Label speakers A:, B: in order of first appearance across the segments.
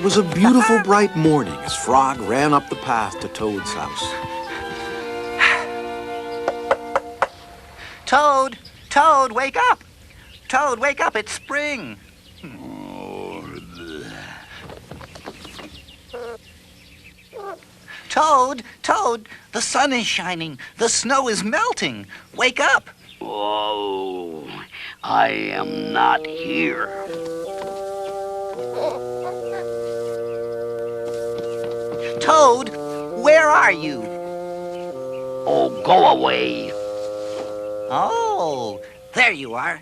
A: was a beautiful bright morning as Frog ran up the path to Toad's house.
B: Toad! Toad, wake up! Toad, wake up, it's spring! Toad! Toad! The sun is shining. The snow is melting. Wake up!
C: Oh, I am not here.
B: Toad, where are you?
C: Oh, go away.
B: Oh, there you are.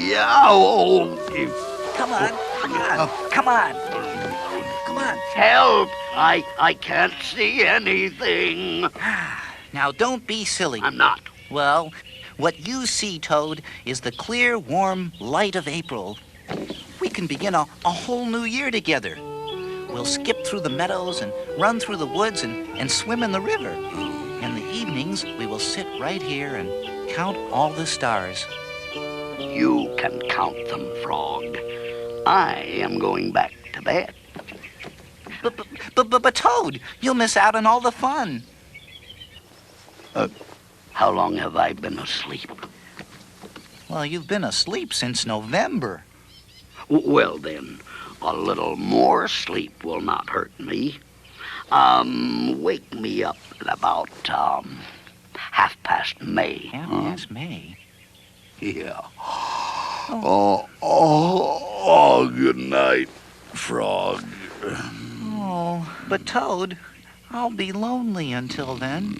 C: Yeah, oh.
B: Come on, come on, come on. Come on.
C: Help! I can't see anything.
B: Now, don't be silly.
C: I'm not.
B: Well, what you see, Toad, is the clear, warm light of April. We can begin a whole new year together. We'll skip through the meadows and run through the woods and swim in the river. In the evenings, we will sit right here and count all the stars.
C: You can count them, Frog. I am going back to bed.
B: But Toad, you'll miss out on all the fun.
C: How long have I been asleep?
B: Well, you've been asleep since November.
C: Well, then, a little more sleep will not hurt me. Wake me up at about, 1/2 May.
B: Half-past May?
C: Yeah. Oh, good night, Frog.
B: Oh, but Toad, I'll be lonely until then.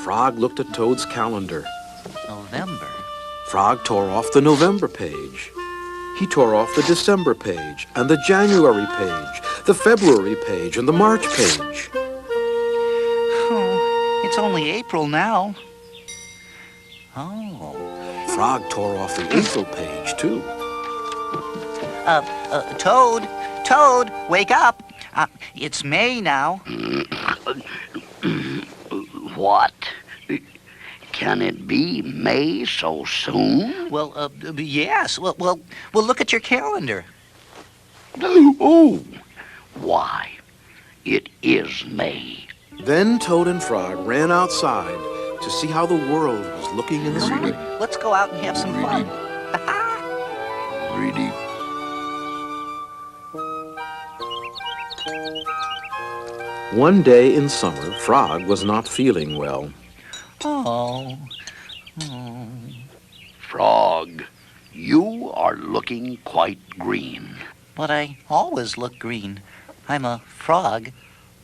A: Frog looked at Toad's calendar.
B: November?
A: Frog tore off the November page. He tore off the December page, and the January page, the February page, and the March page.
B: Oh, it's only April now. Oh.
A: Frog tore off the April page, too.
B: Toad, wake up. It's May now.
C: What? Can it be May so soon?
B: Well, yes. Well, look at your calendar.
C: Oh, why? It is May.
A: Then Toad and Frog ran outside to see how the world was looking in the spring.
B: Let's go out and have some fun.
C: Really?
A: One day in summer, Frog was not feeling well.
B: Oh.
C: Frog, you are looking quite green.
B: But I always look green. I'm a frog.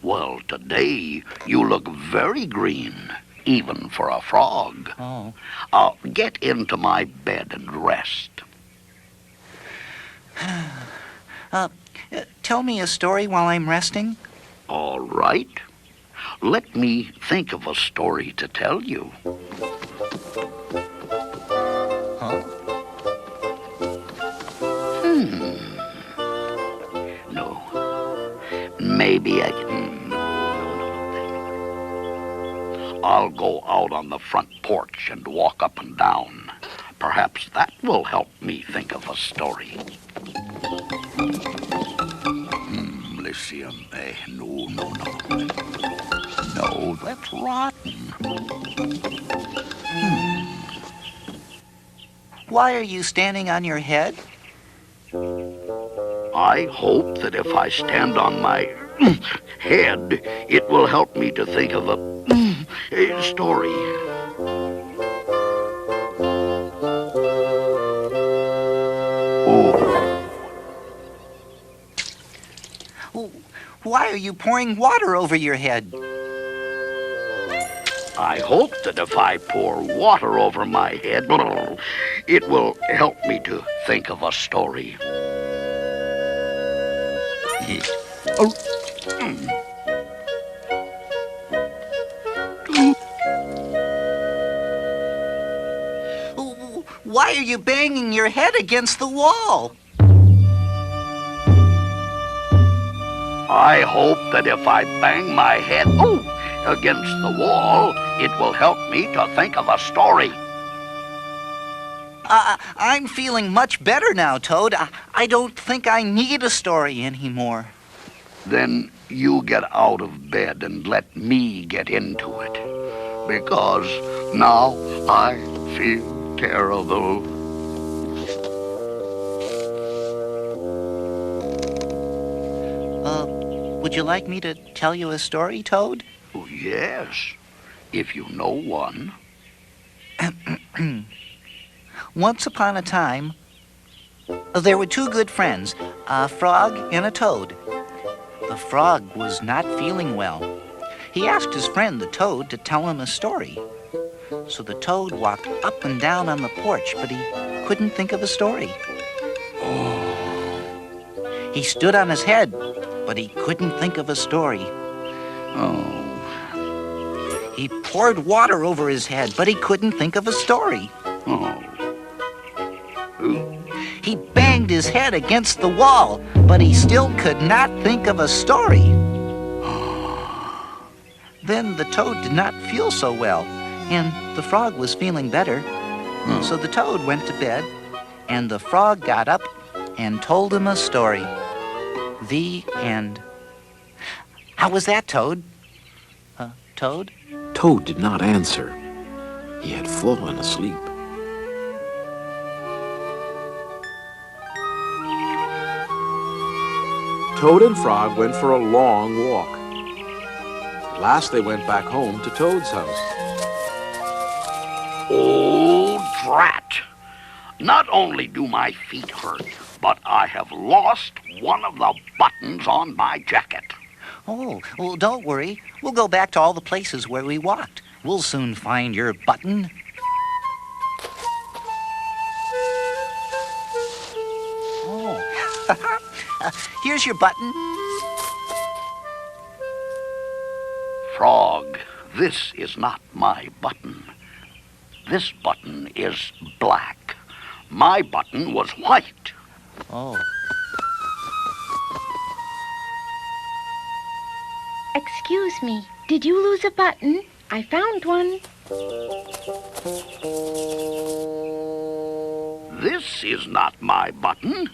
C: Well, today you look very green, even for a frog.
B: Oh.
C: Get into my bed and rest.
B: Tell me a story while I'm resting.
C: All right. Let me think of a story to tell you.
B: Huh?
C: No. Maybe I can... No. I'll go out on the front porch and walk up and down. Perhaps that will help me think of a story. Let's see. No. No, that's rotten.
B: Why are you standing on your head?
C: I hope that if I stand on my head, it will help me to think of a story.
B: Why are you pouring water over your head?
C: I hope that if I pour water over my head, it will help me to think of a story.
B: Why are you banging your head against the wall?
C: I hope that if I bang my head against the wall, it will help me to think of a story.
B: I'm feeling much better now, Toad. I don't think I need a story anymore.
C: Then you get out of bed and let me get into it. Because now I feel terrible.
B: Would you like me to tell you a story, Toad?
C: Oh, yes, if you know one.
B: Once upon a time, there were two good friends, a frog and a toad. The frog was not feeling well. He asked his friend, the toad, to tell him a story. So the toad walked up and down on the porch, but he couldn't think of a story. He stood on his head, but he couldn't think of a story.
C: Oh,
B: He poured water over his head, but he couldn't think of a story.
C: oh.
B: He banged his head against the wall, but he still could not think of a story. Then the toad did not feel so well, and the frog was feeling better. So the toad went to bed, and the frog got up and told him a story. The end. How was that, Toad? Toad?
A: Toad did not answer. He had fallen asleep. Toad and Frog went for a long walk. At last they went back home to Toad's house.
C: Oh, drat! Not only do my feet hurt, but I have lost one of the buttons on my jacket.
B: Oh, well, don't worry. We'll go back to all the places where we walked. We'll soon find your button. Oh. Here's your button.
C: Frog, this is not my button. This button is black. My button was white.
B: Oh.
D: Excuse me, did you lose a button? I found one.
C: This is not my button.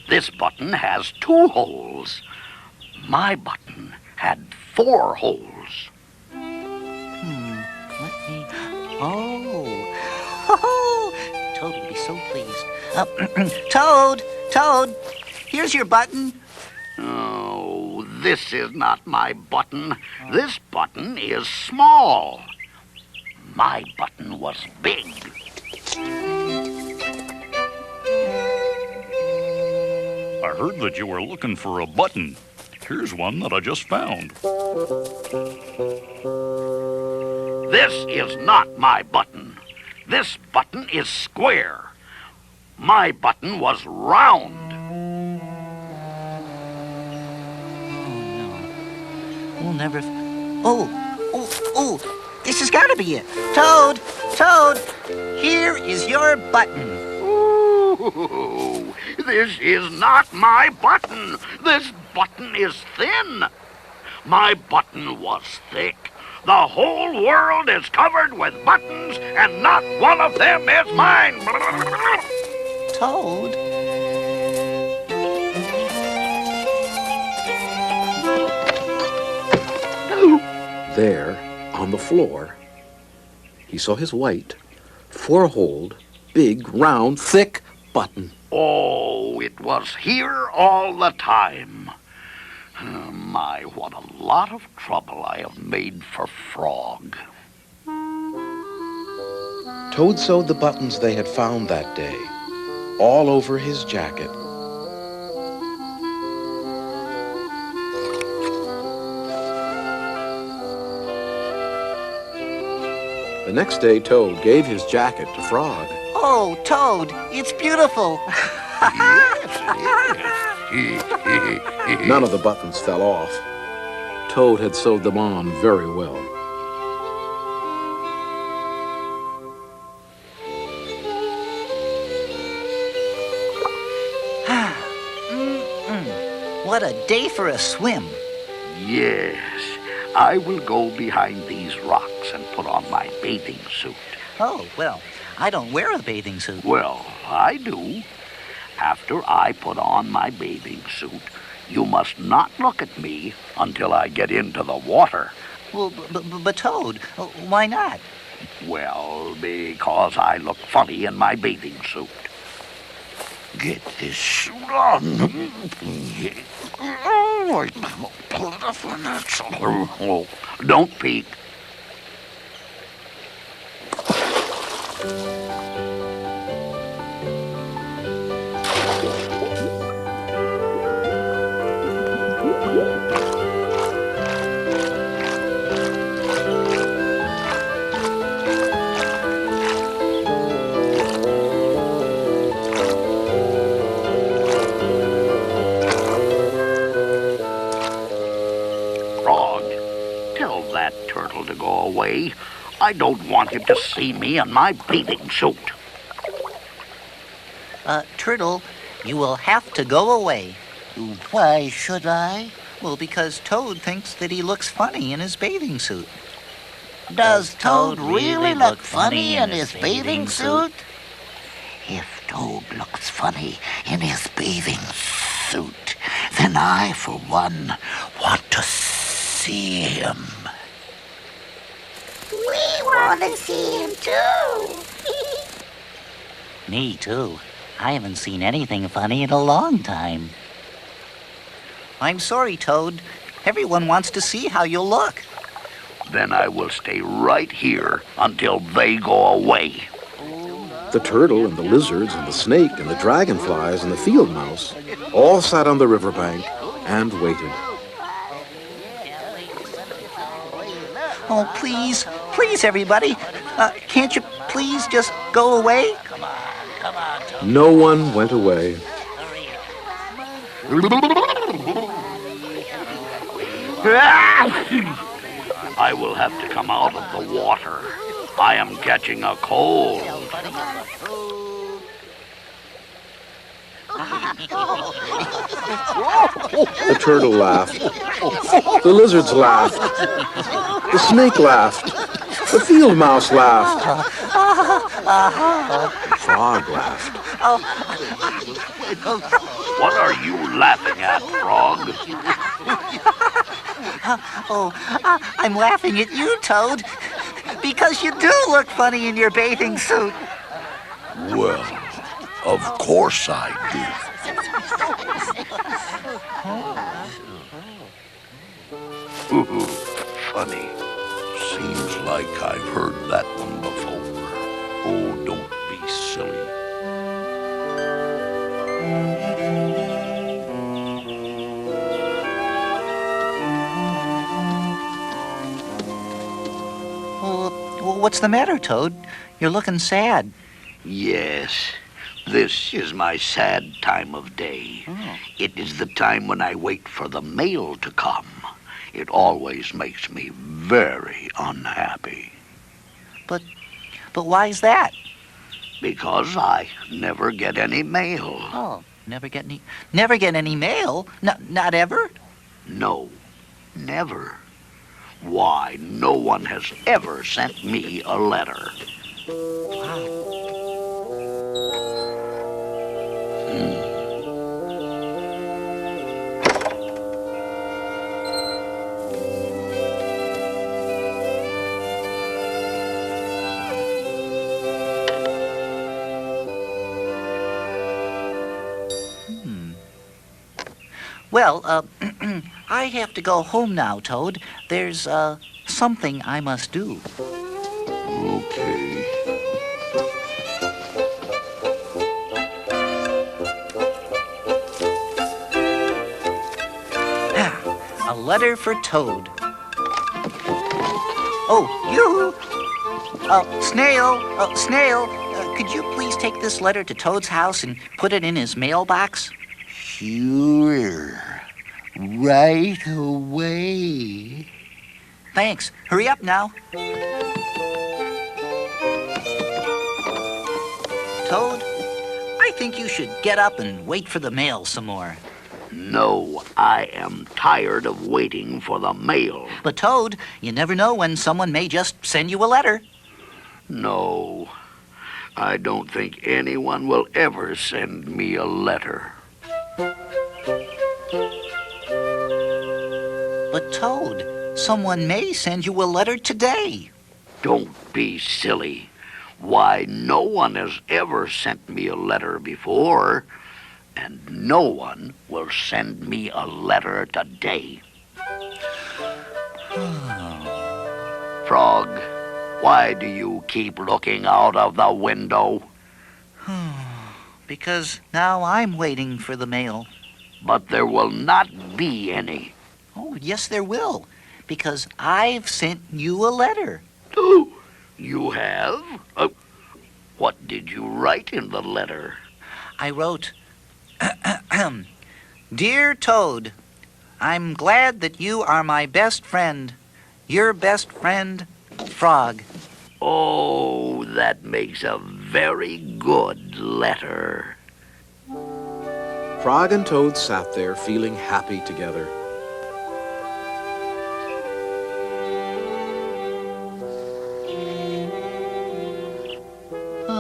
C: This button has 2 holes. My button had 4 holes.
B: Let me... Oh. Toad will be so pleased. Toad, here's your button.
C: Oh, this is not my button. This button is small. My button was big.
E: I heard that you were looking for a button. Here's one that I just found.
C: This is not my button. This button is square. My button was round.
B: We'll never... Oh, this has got to be it. Toad, here is your button.
C: Ooh, this is not my button. This button is thin. My button was thick. The whole world is covered with buttons, and not one of them is mine.
B: Toad?
A: There, on the floor, he saw his white, 4-holed, big, round, thick button.
C: Oh, it was here all the time. My, what a lot of trouble I have made for Frog.
A: Toad sewed the buttons they had found that day all over his jacket. The next day, Toad gave his jacket to Frog.
B: Oh, Toad, it's beautiful.
A: None of the buttons fell off. Toad had sewed them on very well.
B: What a day for a swim.
C: Yes, I will go behind these rocks and put on my bathing suit.
B: Oh, well, I don't wear a bathing suit.
C: Well, I do. After I put on my bathing suit, you must not look at me until I get into the water.
B: Well, but Toad, why not?
C: Well, because I look funny in my bathing suit. Get this suit on. Oh, don't peek. Frog, tell that turtle to go away. I don't want him to see me in my bathing suit.
B: Turtle, you will have to go away.
F: Why should I?
B: Well, because Toad thinks that he looks funny in his bathing suit.
F: Does Toad really look funny in his bathing suit? If Toad looks funny in his bathing suit, then I, for one, want to see him. We want to see him too.
B: Me too. I haven't seen anything funny in a long time. I'm sorry, Toad. Everyone wants to see how you'll look.
C: Then I will stay right here until they go away.
A: The turtle and the lizards and the snake and the dragonflies and the field mouse all sat on the riverbank and waited.
B: Oh, please, please, everybody. Can't you please just go away?
A: No one went away.
C: I will have to come out of the water. I am catching a cold.
A: The turtle laughed. The lizards laughed. The snake laughed. The field mouse laughed. The frog laughed.
C: What are you laughing at, Frog?
B: I'm laughing at you, Toad, because you do look funny in your bathing suit.
C: Well, of course I do. Funny. Seems like I've heard that one before. Oh, don't be silly.
B: Well, what's the matter, Toad? You're looking sad.
C: Yes, this is my sad time of day.
B: Oh.
C: It is the time when I wait for the mail to come. It always makes me very unhappy.
B: But why is that?
C: Because I never get any mail.
B: Oh, never get any mail? Not ever?
C: No, never. Why, no one has ever sent me a letter.
B: Well, I have to go home now, Toad. There's, something I must do.
C: Okay.
B: A letter for Toad. Oh, you! Snail, could you please take this letter to Toad's house and put it in his mailbox?
F: Sure. Right away.
B: Thanks. Hurry up now. Toad, I think you should get up and wait for the mail some more.
C: No, I am tired of waiting for the mail.
B: But Toad, you never know when someone may just send you a letter.
C: No. I don't think anyone will ever send me a letter.
B: But Toad, someone may send you a letter today.
C: Don't be silly. Why, no one has ever sent me a letter before, and no one will send me a letter today. Frog, why do you keep looking out of the window?
B: Because now I'm waiting for the mail.
C: But there will not be any.
B: Oh, yes, there will. Because I've sent you a letter.
C: Oh, you have? What did you write in the letter?
B: I wrote, Dear Toad, I'm glad that you are my best friend. Your best friend, Frog.
C: Oh, that makes a very good letter.
A: Frog and Toad sat there feeling happy together.
C: Oh,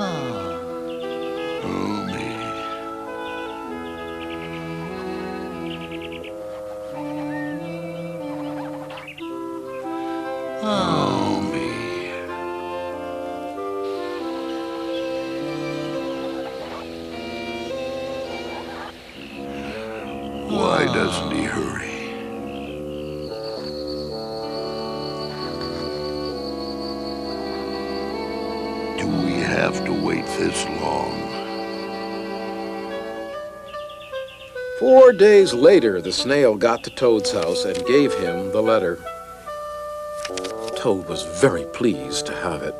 C: me. Oh, me. Why doesn't he hurry? Do we have to wait this long?
A: 4 days later, the snail got to Toad's house and gave him the letter. Toad was very pleased to have it.